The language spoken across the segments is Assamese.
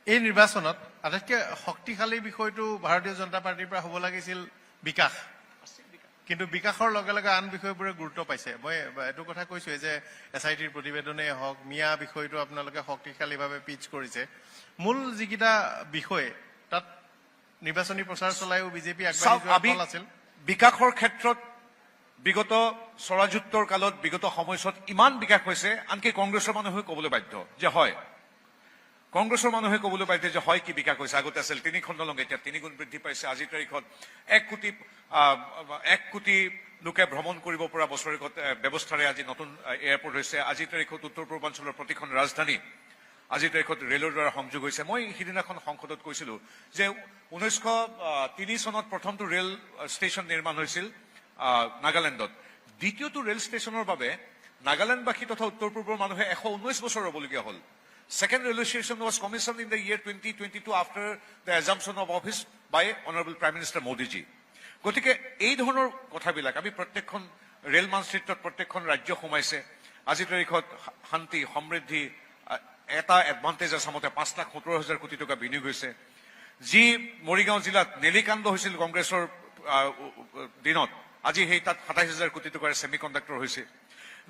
এই নিৰ্বাচনত আটাইতকৈ শক্তিশালী বিষয়টো ভাৰতীয় জনতা পাৰ্টিৰ পৰা হ'ব লাগিছিল বিকাশ, কিন্তু বিকাশৰ লগে লগে আন বিষয়বোৰে গুৰুত্ব পাইছে। মই এইটো কথা কৈছোৱে যে SITৰ প্ৰতিবেদনেই হওক, মিয়া বিষয়টো আপোনালোকে শক্তিশালীভাৱে পিচ কৰিছে। মূল যিকেইটা বিষয় তাত নিৰ্বাচনী প্ৰচাৰ চলাইও বিজেপি আগবাঢ়ি যোৱা আছিল। বিকাশৰ ক্ষেত্ৰত বিগত স্বৰাজোত্তৰ কালত বিগত সময়ছোৱাত ইমান বিকাশ হৈছে, আনকি কংগ্ৰেছৰ মানুহে ক'বলৈ বাধ্য যে হয়, কংগ্ৰেছৰ মানুহে ক'বলৈ বাধ্য যে হয় কি বিকাশ হৈছে। আগতে আছিল 3 খণ্ডলংক, এতিয়া 3 গুণ বৃদ্ধি পাইছে। আজিৰ তাৰিখত 1 কোটি লোকে ভ্ৰমণ কৰিব পৰা বছৰেকত ব্যৱস্থাৰে আজি নতুন এয়াৰপৰ্ট হৈছে। আজিৰ তাৰিখত উত্তৰ পূৰ্বাঞ্চলৰ প্ৰতিখন ৰাজধানী আজিৰ তাৰিখত ৰেলৰ দ্বাৰা সংযোগ হৈছে। মই সিদিনাখন সংসদত কৈছিলো যে 1903 চনত প্ৰথমটো ৰেল ষ্টেচন নিৰ্মাণ হৈছিল নাগালেণ্ডত। দ্বিতীয়টো ৰেল ষ্টেচনৰ বাবে নাগালেণ্ডবাসী তথা উত্তৰ পূৰ্বৰ মানুহে 119 বছৰ ৰ'বলগীয়া হ'ল। Second railway station was commissioned in the year 2022 after the assumption of office by Honorable Prime Minister Modi ji. গতিকে এই ধৰণৰ কথাবিলাক আমি প্ৰত্যেকখন ৰেল মানচিত্ৰত প্ৰত্যেকখন ৰাজ্য সোমাইছে। আজিৰ তাৰিখত শান্তি সমৃদ্ধি এটা এডভান্টেজ আছামতে 5,70,000 কোটি টকা বিনিয়োগ হৈছে। যি মৰিগাঁও জিলাত নেলিকাণ্ড হৈছিল কংগ্ৰেছৰ দিনত, আজি সেই তাত 27,000 কোটি টকাৰ ছেমি কণ্ডাক্টৰ হৈছে।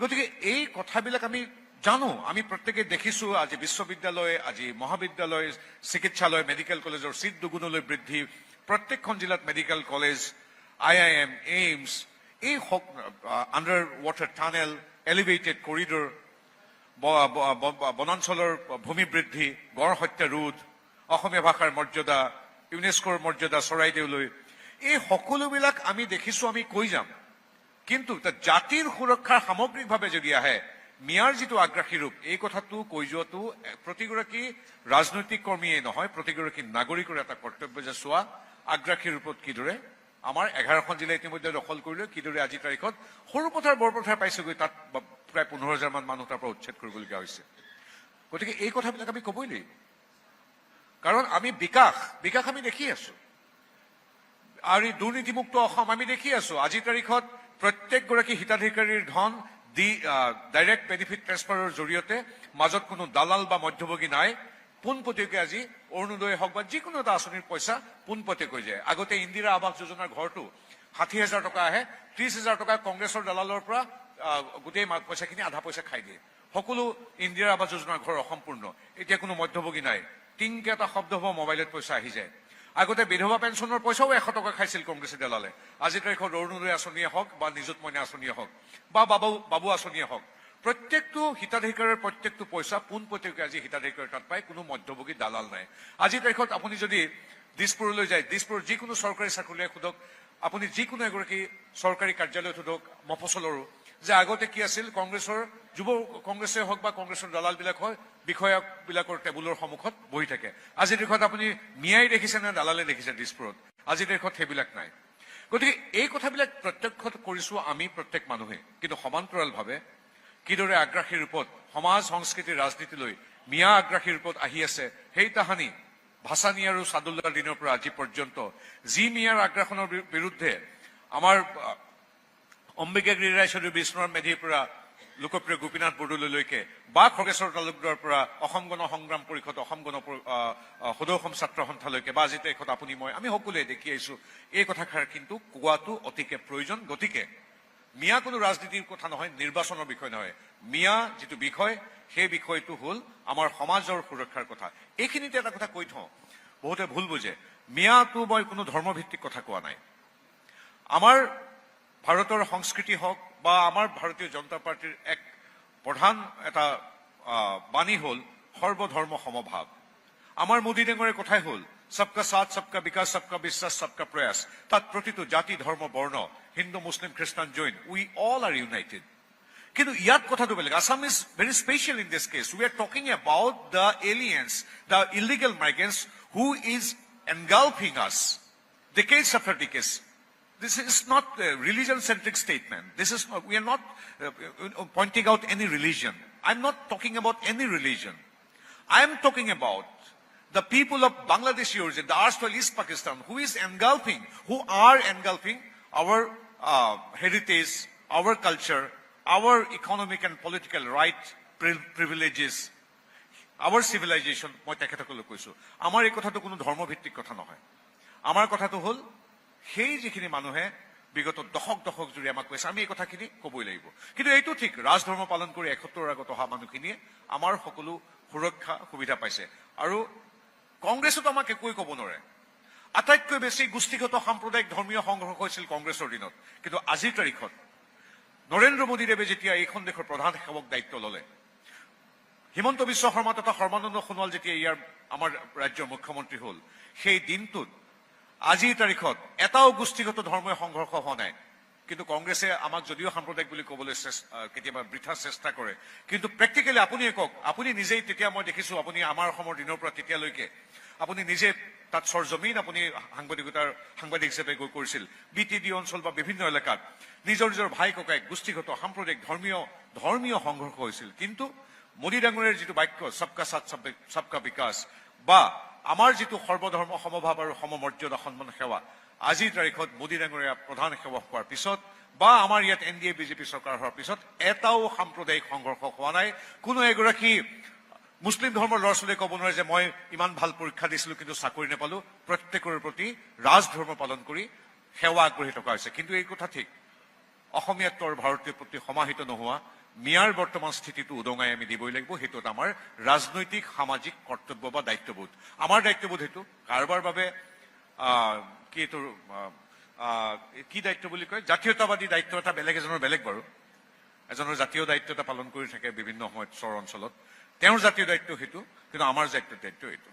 গতিকে এই কথাবিলাক আমি জানো, আমি প্ৰত্যেকে দেখিছো। আজি বিশ্ববিদ্যালয়, আজি মহাবিদ্যালয়, চিকিৎসালয়, মেডিকেল কলেজৰ চিট দুগুণলৈ বৃদ্ধি, প্ৰত্যেকখন জিলাত মেডিকেল কলেজ, IIM, এইমছ, এই under water tunnel, elevated corridor, বনাঞ্চলৰ ভূমি বৃদ্ধি, গড় হত্যা ৰোধ, অসমীয়া ভাষাৰ মৰ্যাদা, ইউনেস্কোৰ মৰ্যাদা চৰাইদেউলৈ, এই সকলোবিলাক আমি দেখিছো, আমি কৈ যাম। কিন্তু জাতিৰ সুৰক্ষাৰ সামগ্ৰিকভাৱে যদি আহে, মিয়াৰ যিটো আগ্ৰাসী ৰূপ, এই কথাটো কৈ যোৱাটো প্ৰতিগৰাকী ৰাজনৈতিক কৰ্মীয়ে নহয়, প্ৰতিগৰাকী নাগৰিকৰ এটা কৰ্তব্য যে চোৱা আগ্ৰাসী ৰূপত কিদৰে আমাৰ 11খন জিলা ইতিমধ্যে দখল কৰিলে, কিদৰে আজিৰ তাৰিখত সৰুপথাৰ বৰপথাৰ পাইছেগৈ, তাত প্ৰায় 15,000 মান মানুহ তাৰ পৰা উচ্ছেদ কৰিবলগীয়া হৈছে। গতিকে এই কথাবিলাক আমি ক'বই লাগিব, কাৰণ আমি বিকাশ আমি দেখি আছো, আৰু এই দুৰ্নীতিমুক্ত অসম আমি দেখি আছো। আজিৰ তাৰিখত প্ৰত্যেকগৰাকী হিতাধিকাৰীৰ ধন ডাইৰেক্ট বেনিফিট ট্ৰেন্সফাৰৰ জৰিয়তে মাজত কোনো দালাল বা মধ্যভোগী নাই। পোনপটীয়াকৈ আজি অৰুণোদয় হওক বা যিকোনো এটা আঁচনিৰ পইচা পোনপটীয়াকৈ যায়। আগতে ইন্দিৰা আৱাস যোজনাৰ ঘৰটো 60,000 টকা আহে, 30,000 টকা কংগ্ৰেছৰ দালালৰ পৰা গোটেই পইচাখিনি আধা পইচা খাই দিয়ে। সকলো ইন্দিৰা আৱাস যোজনাৰ ঘৰ অসম্পূৰ্ণ। এতিয়া কোনো মধ্যভোগী নাই, টিংকে এটা শব্দ হ'ব মোবাইলত পইচা আহি যায়। আগতে বিধৱা পেঞ্চনৰ পইচাও 100 টকা খাইছিল কংগ্ৰেছে দালালে। আজিৰ তাৰিখত অৰুণোদয় আঁচনিয়ে হওক বা নিযুত মইনা আঁচনিয়ে হওক বা বাবু আঁচনিয়ে হওক, প্ৰত্যেকটো হিতাধিকাৰীৰ প্ৰত্যেকটো পইচা পোনপটীয়াকৈ আজি হিতাধিকাৰীৰ তাত পায়, কোনো মধ্যভোগী দালাল নাই। আজিৰ তাৰিখত আপুনি যদি দিছপুৰলৈ যায়, দিছপুৰৰ যিকোনো চৰকাৰী চাকৰিয়াক সোধক, আপুনি যিকোনো এগৰাকী চৰকাৰী কাৰ্যালয়ত সোধক মফচলৰো, যে আগতে কি আছিল, কংগ্ৰেছৰ যুৱ কংগ্ৰেছে হওক বা কংগ্ৰেছৰ দালালবিলাক হয় বিষয়াবিলাকৰ টেবুলৰ সন্মুখত বহি থাকে। আজিৰ তাৰিখত আপুনি মিয়াই দেখিছে নে দালালে দেখিছে দিছপুৰত? আজিৰ তাৰিখত সেইবিলাক নাই। গতিকে এই কথাবিলাক প্ৰত্যক্ষ কৰিছো আমি প্ৰত্যেক মানুহে, কিন্তু সমান্তৰালভাৱে কিদৰে আগ্ৰাসী ৰূপত সমাজ সংস্কৃতি ৰাজনীতিলৈ মিয়া আগ্ৰাসী ৰূপত আহি আছে, সেই তাহানি ভাসানী আৰু সাদুল্লাৰ দিনৰ পৰা আজি পৰ্যন্ত যি মিয়াৰ আগ্ৰাসনৰ বিৰুদ্ধে আমাৰ অম্বিকাগিৰি ৰায় চৌধুৰী বিষ্ণুৰাম মেধিৰ পৰা লোকপ্ৰিয় গোপীনাথ বৰদলৈলৈকে বা খগেশ্বৰ তালুকদাৰৰ পৰা অসম গণ সংগ্ৰাম পৰিষদ, অসম গণ সদৌ অসম ছাত্ৰ সন্থালৈকে বা আজি তাৰিখত আপুনি মই আমি সকলোৱে দেখি আহিছো, এই কথাষাৰ কিন্তু কোৱাটো অতিকে প্ৰয়োজন। গতিকে মিয়া কোনো ৰাজনীতিৰ কথা নহয়, নিৰ্বাচনৰ বিষয় নহয়। মিয়া যিটো বিষয়, সেই বিষয়টো হ'ল আমাৰ সমাজৰ সুৰক্ষাৰ কথা। এইখিনিতে এটা কথা কৈ থওঁ, বহুতে ভুল বুজে, মিয়াটো মই কোনো ধৰ্মভিত্তিক কথা কোৱা নাই। আমাৰ ভাৰতৰ সংস্কৃতি হওক বা আমাৰ ভাৰতীয় জনতা পাৰ্টিৰ এক প্ৰধান এটা বাণী হ'ল সৰ্বধৰ্ম সমভাৱ। আমাৰ মোদী ডাঙৰীয়াৰ কথাই হ'ল সবকা সাথ, সবকা বিকাশ, সবকা বিশ্বাস, সবকা প্ৰয়াস। তাত প্ৰতিটো জাতি ধৰ্ম বৰ্ণ, হিন্দু মুছলিম খ্ৰীষ্টান Jain, we all are united. কিন্তু ইয়াত কথাটো বেলেগ। Assam is very special in this case. We are talking about the aliens, the illegal migrants who is engulfing us decades after decades. This is not a religion-centric statement. We are not pointing out any religion. I'm not talking about any religion. I'm talking about the people of Bangladeshi origin, the erstwhile East Pakistan, who are engulfing our heritage, our culture, our economic and political right privileges. আৱাৰ চিভিলাইজেশ্যন, মই তেখেতসকলক কৈছো, আমাৰ এই কথাটো কোনো ধৰ্মভিত্তিক কথা নহয়। আমাৰ কথাটো হ'ল সেই যিখিনি মানুহে বিগত দশক জুৰি আমাক কৈছে, আমি এই কথাখিনি ক'বই লাগিব। কিন্তু এইটো ঠিক, ৰাজধৰ্ম পালন কৰি 71ৰ আগত অহা মানুহখিনিয়ে আমাৰ সকলো সুৰক্ষা সুবিধা পাইছে, আৰু কংগ্ৰেছত আমাক একোৱে ক'ব নোৱাৰে। আটাইতকৈ বেছি গোষ্ঠীগত সাম্প্ৰদায়িক ধৰ্মীয় সংঘৰ্ষ হৈছিল কংগ্ৰেছৰ দিনত, কিন্তু আজিৰ তাৰিখত নৰেন্দ্ৰ মোদীদেৱে যেতিয়া এইখন দেশৰ প্ৰধান সেৱক দায়িত্ব ল'লে, হিমন্ত বিশ্ব শৰ্মা তথা সৰ্বানন্দ সোণোৱাল যেতিয়া ইয়াৰ আমাৰ ৰাজ্যৰ মুখ্যমন্ত্ৰী হ'ল, সেই দিনটোত আজিৰ তাৰিখত এটাও গোষ্ঠীগত ধৰ্মীয় সংঘৰ্ষ হোৱা নাই। কিন্তু কংগ্ৰেছে আমাক যদিও সাম্প্ৰদায়িক বুলি ক'বলৈ কেতিয়াবা বৃথা চেষ্টা কৰে, কিন্তু প্ৰেক্টিকেলি আপুনিয়ে কওক, আপুনি নিজেই, তেতিয়া মই দেখিছো আপুনি আমাৰ অসমৰ দিনৰ পৰা তেতিয়ালৈকে আপুনি নিজে তাত সৰজমিন আপুনি সাংবাদিক হিচাপে গৈ কৰিছিল, BTD অঞ্চল বা বিভিন্ন এলেকাত নিজৰ ভাই ককাইক গোষ্ঠীগত সাম্প্ৰদায়িক ধৰ্মীয় সংঘৰ্ষ হৈছিল। কিন্তু মোদী ডাঙৰীয়াৰ যিটো বাক্য সবকা সাথ সবকা বিকাশ, বা আমাৰ যিটো সৰ্বধৰ্ম সমভাৱ আৰু সমমৰ্যাদা সন্মান সেৱা, আজিৰ তাৰিখত মোদী ডাঙৰীয়া প্ৰধান সেৱক হোৱাৰ পিছত বা আমাৰ ইয়াত NDA BJP চৰকাৰ হোৱাৰ পিছত এটাও সাম্প্ৰদায়িক সংঘৰ্ষ হোৱা নাই। কোনো এগৰাকী মুছলিম ধৰ্মৰ ল'ৰা ছোৱালীয়ে ক'ব নোৱাৰে যে মই ইমান ভাল পৰীক্ষা দিছিলো কিন্তু চাকৰি নাপালো। প্ৰত্যেকৰে প্ৰতি ৰাজধৰ্ম পালন কৰি সেৱা আগবঢ়ি থকা হৈছে। কিন্তু এই কথা ঠিক, অসমীয়াত্বৰ ভাৰতীয় প্ৰতি সমাহিত নোহোৱা মিয়াৰ বৰ্তমান স্থিতিটো উদঙাই আমি দিবই লাগিব। সেইটো এটা আমাৰ ৰাজনৈতিক সামাজিক কৰ্তব্য বা দায়িত্ববোধ। আমাৰ দায়িত্ববোধ সেইটো, কাৰোবাৰ বাবে কি দায়িত্ব বুলি কয়, জাতীয়তাবাদী দায়িত্ব এটা বেলেগ এজনৰ বেলেগ বাৰু। এজনৰ জাতীয় দায়িত্ব এটা পালন কৰি থাকে বিভিন্ন সময়ত চৰ অঞ্চলত, তেওঁৰ জাতীয় দায়িত্ব সেইটো, কিন্তু আমাৰ জাতীয় দায়িত্ব এইটো।